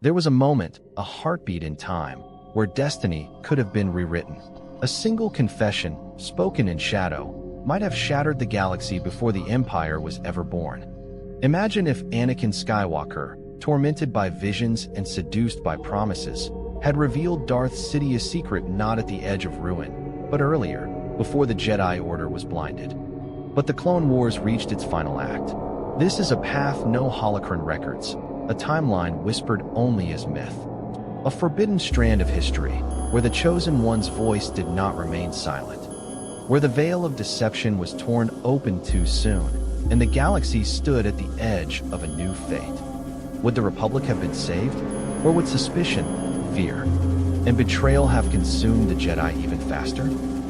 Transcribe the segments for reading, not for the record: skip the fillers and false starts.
There was a moment, a heartbeat in time, where destiny could have been rewritten. A single confession, spoken in shadow, might have shattered the galaxy before the Empire was ever born. Imagine if Anakin Skywalker, tormented by visions and seduced by promises, had revealed Darth Sidious's secret not at the edge of ruin, but earlier, before the Jedi Order was blinded. But the Clone Wars reached its final act. This is a path no holocron records, a timeline whispered only as myth. A forbidden strand of history, where the Chosen One's voice did not remain silent. Where the veil of deception was torn open too soon, and the galaxy stood at the edge of a new fate. Would the Republic have been saved? Or would suspicion, fear, and betrayal have consumed the Jedi even faster?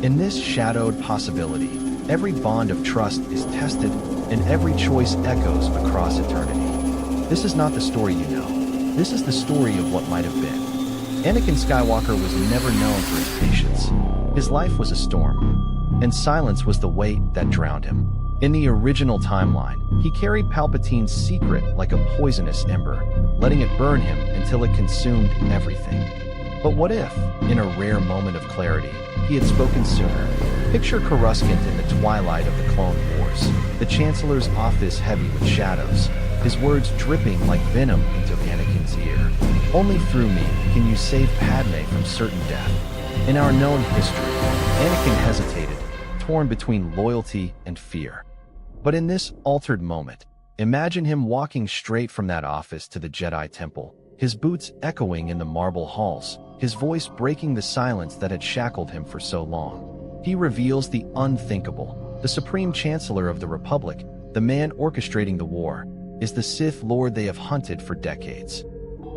In this shadowed possibility, every bond of trust is tested, and every choice echoes across eternity. This is not the story you know. This is the story of what might have been. Anakin Skywalker was never known for his patience. His life was a storm, and silence was the weight that drowned him. In the original timeline, he carried Palpatine's secret like a poisonous ember, letting it burn him until it consumed everything. But what if, in a rare moment of clarity, he had spoken sooner? Picture Coruscant in the twilight of the Clone Wars, the Chancellor's office heavy with shadows, his words dripping like venom into Anakin's ear. Only through me can you save Padme from certain death. In our known history, Anakin hesitated, torn between loyalty and fear. But in this altered moment, imagine him walking straight from that office to the Jedi Temple, his boots echoing in the marble halls, his voice breaking the silence that had shackled him for so long. He reveals the unthinkable. The Supreme Chancellor of the Republic, the man orchestrating the war, is the Sith Lord they have hunted for decades.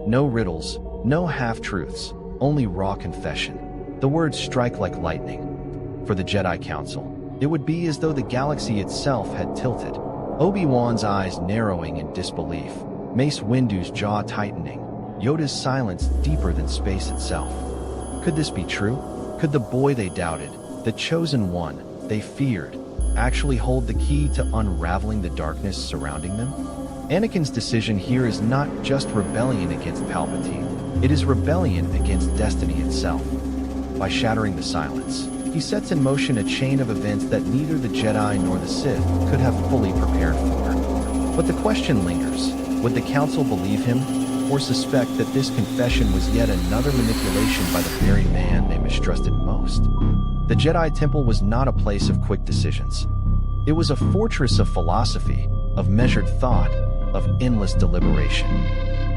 No riddles, no half-truths, only raw confession. The words strike like lightning. For the Jedi Council, it would be as though the galaxy itself had tilted. Obi-Wan's eyes narrowing in disbelief, Mace Windu's jaw tightening, Yoda's silence deeper than space itself. Could this be true? Could the boy they doubted, the Chosen One they feared, actually hold the key to unraveling the darkness surrounding them? Anakin's decision here is not just rebellion against Palpatine, it is rebellion against destiny itself. By shattering the silence, he sets in motion a chain of events that neither the Jedi nor the Sith could have fully prepared for. But the question lingers, would the Council believe him, or suspect that this confession was yet another manipulation by the very man they mistrusted most? The Jedi Temple was not a place of quick decisions. It was a fortress of philosophy, of measured thought, of endless deliberation.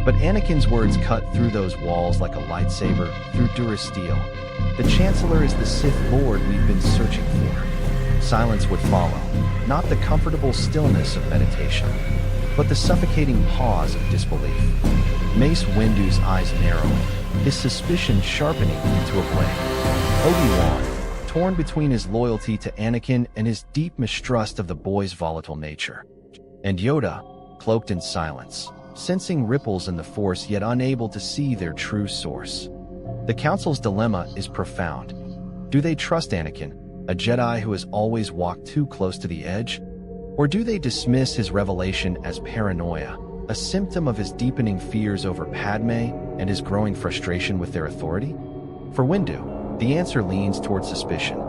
But Anakin's words cut through those walls like a lightsaber through Durasteel. The Chancellor is the Sith Lord we've been searching for. Silence would follow, not the comfortable stillness of meditation, but the suffocating pause of disbelief. Mace Windu's eyes narrowing, his suspicion sharpening into a blade. Obi-Wan, torn between his loyalty to Anakin and his deep mistrust of the boy's volatile nature. And Yoda, cloaked in silence, sensing ripples in the Force yet unable to see their true source. The Council's dilemma is profound. Do they trust Anakin, a Jedi who has always walked too close to the edge? Or do they dismiss his revelation as paranoia, a symptom of his deepening fears over Padme and his growing frustration with their authority? For Windu, the answer leans toward suspicion.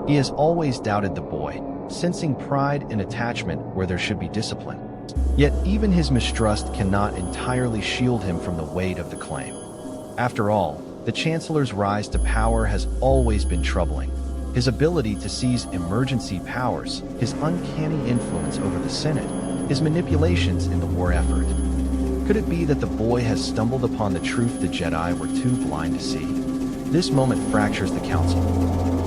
He has always doubted the boy, sensing pride and attachment where there should be discipline. Yet even his mistrust cannot entirely shield him from the weight of the claim. After all, the Chancellor's rise to power has always been troubling. His ability to seize emergency powers, his uncanny influence over the Senate, his manipulations in the war effort. Could it be that the boy has stumbled upon the truth the Jedi were too blind to see? This moment fractures the Council.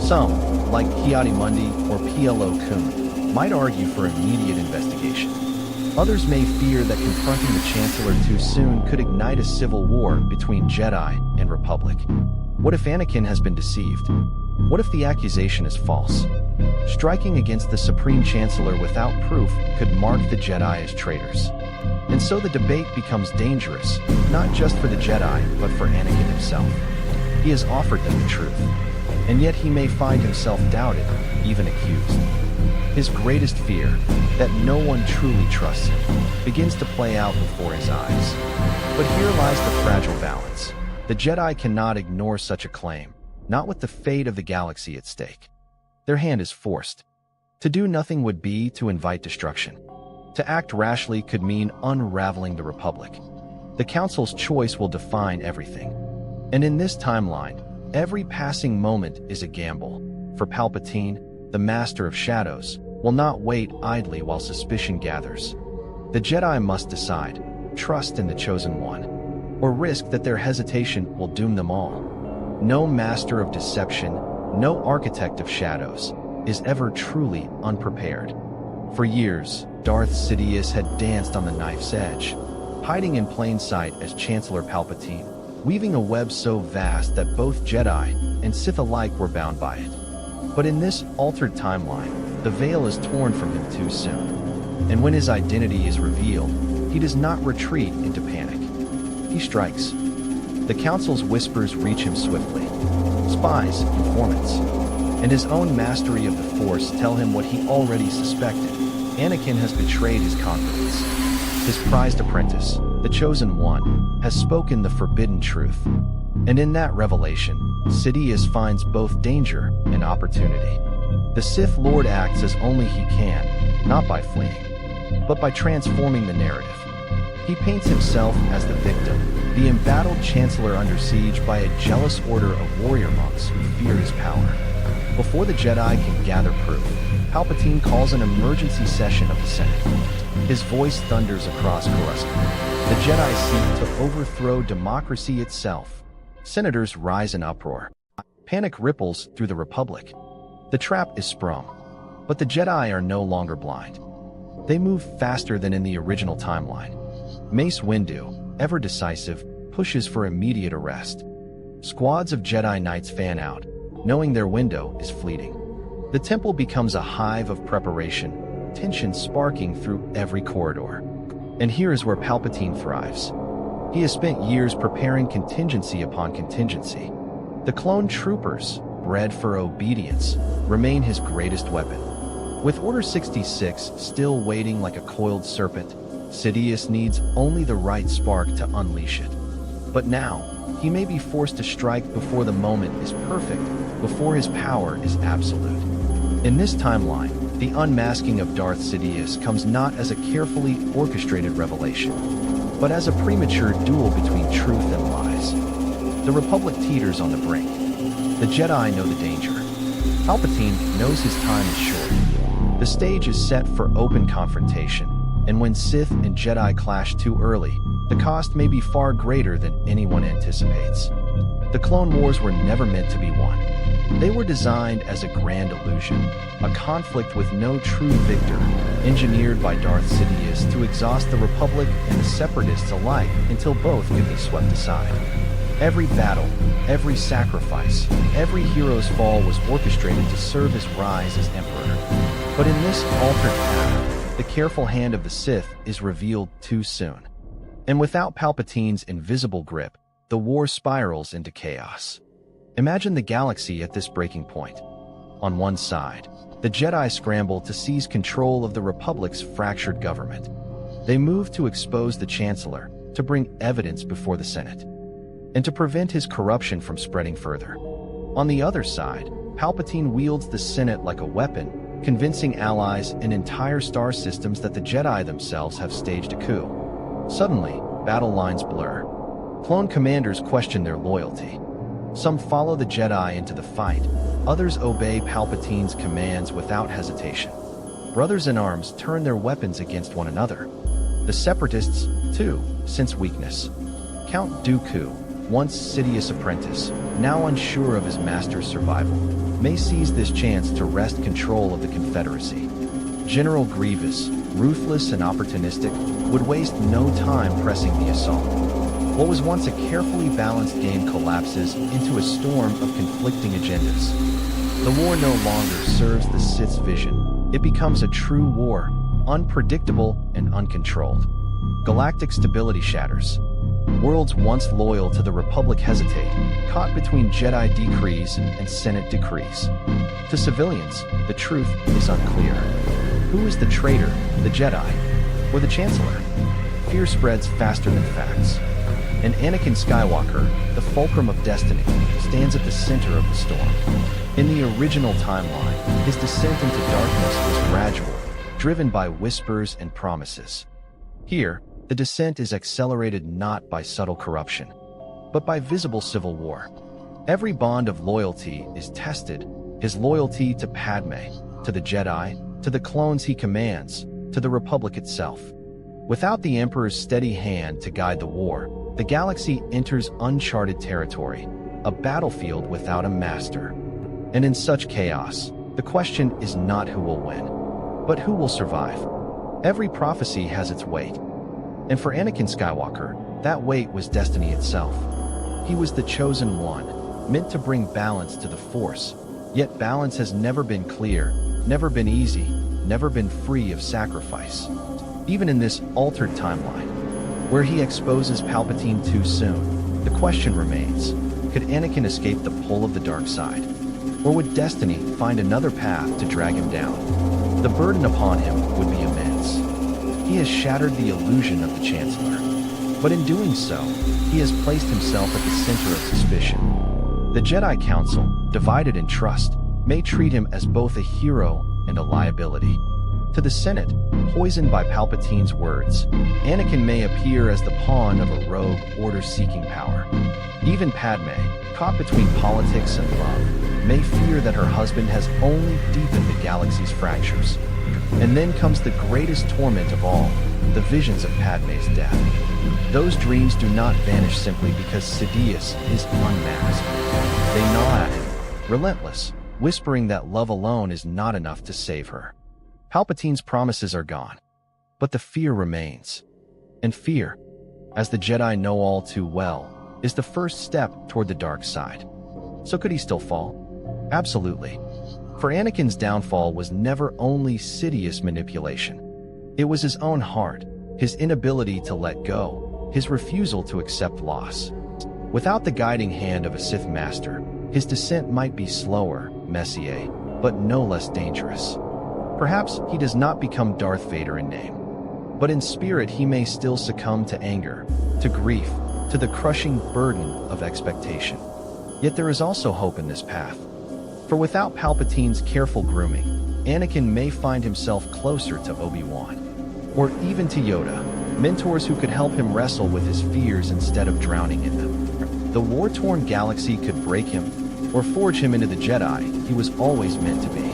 Some, like Ki-Adi-Mundi or PLO Kun, might argue for immediate investigation. Others may fear that confronting the Chancellor too soon could ignite a civil war between Jedi and Republic. What if Anakin has been deceived? What if the accusation is false? Striking against the Supreme Chancellor without proof could mark the Jedi as traitors. And so the debate becomes dangerous, not just for the Jedi, but for Anakin himself. He has offered them the truth, and yet he may find himself doubted, even accused. His greatest fear, that no one truly trusts him, begins to play out before his eyes. But here lies the fragile balance. The Jedi cannot ignore such a claim, not with the fate of the galaxy at stake. Their hand is forced. To do nothing would be to invite destruction. To act rashly could mean unraveling the Republic. The Council's choice will define everything. And in this timeline, every passing moment is a gamble. For Palpatine, the Master of Shadows, will not wait idly while suspicion gathers. The Jedi must decide, trust in the Chosen One, or risk that their hesitation will doom them all. No master of deception, no architect of shadows, is ever truly unprepared. For years, Darth Sidious had danced on the knife's edge, hiding in plain sight as Chancellor Palpatine, weaving a web so vast that both Jedi and Sith alike were bound by it. But in this altered timeline, the veil is torn from him too soon. And when his identity is revealed, he does not retreat into panic. He strikes. The Council's whispers reach him swiftly. Spies, informants, and his own mastery of the Force tell him what he already suspected. Anakin has betrayed his confidence. His prized apprentice, the Chosen One, has spoken the forbidden truth. And in that revelation, Sidious finds both danger and opportunity. The Sith Lord acts as only he can, not by fleeing, but by transforming the narrative. He paints himself as the victim, the embattled chancellor under siege by a jealous order of warrior monks who fear his power. Before the Jedi can gather proof, Palpatine calls an emergency session of the Senate. His voice thunders across Coruscant. The Jedi seek to overthrow democracy itself. Senators rise in uproar. Panic ripples through the Republic. The trap is sprung. But the Jedi are no longer blind. They move faster than in the original timeline. Mace Windu, ever decisive, pushes for immediate arrest. Squads of Jedi Knights fan out, knowing their window is fleeting. The temple becomes a hive of preparation, tension sparking through every corridor. And here is where Palpatine thrives. He has spent years preparing contingency upon contingency. The clone troopers, bred for obedience, remain his greatest weapon. With Order 66 still waiting like a coiled serpent, Sidious needs only the right spark to unleash it. But now, he may be forced to strike before the moment is perfect, before his power is absolute. In this timeline, the unmasking of Darth Sidious comes not as a carefully orchestrated revelation, but as a premature duel between truth and lies. The Republic teeters on the brink. The Jedi know the danger. Palpatine knows his time is short. The stage is set for open confrontation, and when Sith and Jedi clash too early, the cost may be far greater than anyone anticipates. The Clone Wars were never meant to be won. They were designed as a grand illusion, a conflict with no true victor, engineered by Darth Sidious to exhaust the Republic and the Separatists alike until both could be swept aside. Every battle, every sacrifice, every hero's fall was orchestrated to serve his rise as Emperor. But in this altered path, the careful hand of the Sith is revealed too soon. And without Palpatine's invisible grip, the war spirals into chaos. Imagine the galaxy at this breaking point. On one side, the Jedi scramble to seize control of the Republic's fractured government. They move to expose the Chancellor, to bring evidence before the Senate, and to prevent his corruption from spreading further. On the other side, Palpatine wields the Senate like a weapon, convincing allies and entire star systems that the Jedi themselves have staged a coup. Suddenly, battle lines blur. Clone commanders question their loyalty. Some follow the Jedi into the fight, others obey Palpatine's commands without hesitation. Brothers in arms turn their weapons against one another. The Separatists, too, sense weakness. Count Dooku, once Sidious' apprentice, now unsure of his master's survival, may seize this chance to wrest control of the Confederacy. General Grievous, ruthless and opportunistic, would waste no time pressing the assault. What was once a carefully balanced game collapses into a storm of conflicting agendas. The war no longer serves the Sith's vision. It becomes a true war, unpredictable and uncontrolled. Galactic stability shatters. Worlds once loyal to the Republic hesitate, caught between Jedi decrees and Senate decrees. To civilians, the truth is unclear. Who is the traitor, the Jedi, or the Chancellor? Fear spreads faster than facts. And Anakin Skywalker, the fulcrum of destiny, stands at the center of the storm. In the original timeline, his descent into darkness was gradual, driven by whispers and promises. Here, the descent is accelerated not by subtle corruption, but by visible civil war. Every bond of loyalty is tested, his loyalty to Padme, to the Jedi, to the clones he commands, to the Republic itself. Without the Emperor's steady hand to guide the war, the galaxy enters uncharted territory, a battlefield without a master. And in such chaos, the question is not who will win, but who will survive. Every prophecy has its weight. And for Anakin Skywalker, that weight was destiny itself. He was the chosen one, meant to bring balance to the Force, yet balance has never been clear, never been easy, never been free of sacrifice. Even in this altered timeline, where he exposes Palpatine too soon, the question remains, could Anakin escape the pull of the dark side? Or would destiny find another path to drag him down? The burden upon him would be immense. He has shattered the illusion of the Chancellor, but in doing so, he has placed himself at the center of suspicion. The Jedi Council, divided in trust, may treat him as both a hero and a liability. To the Senate, poisoned by Palpatine's words, Anakin may appear as the pawn of a rogue order-seeking power. Even Padme, caught between politics and love, may fear that her husband has only deepened the galaxy's fractures. And then comes the greatest torment of all, the visions of Padme's death. Those dreams do not vanish simply because Sidious is unmasked. They gnaw at him, relentless, whispering that love alone is not enough to save her. Palpatine's promises are gone, but the fear remains. And fear, as the Jedi know all too well, is the first step toward the dark side. So could he still fall? Absolutely. For Anakin's downfall was never only Sidious manipulation. It was his own heart, his inability to let go, his refusal to accept loss. Without the guiding hand of a Sith master, his descent might be slower, messier, but no less dangerous. Perhaps he does not become Darth Vader in name, but in spirit he may still succumb to anger, to grief, to the crushing burden of expectation. Yet there is also hope in this path. For without Palpatine's careful grooming, Anakin may find himself closer to Obi-Wan, or even to Yoda, mentors who could help him wrestle with his fears instead of drowning in them. The war-torn galaxy could break him, or forge him into the Jedi he was always meant to be.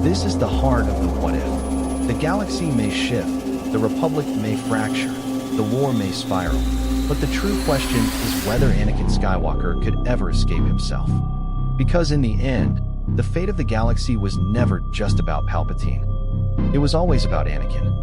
This is the heart of the what-if. The galaxy may shift, the Republic may fracture, the war may spiral, but the true question is whether Anakin Skywalker could ever escape himself. Because in the end, the fate of the galaxy was never just about Palpatine. It was always about Anakin.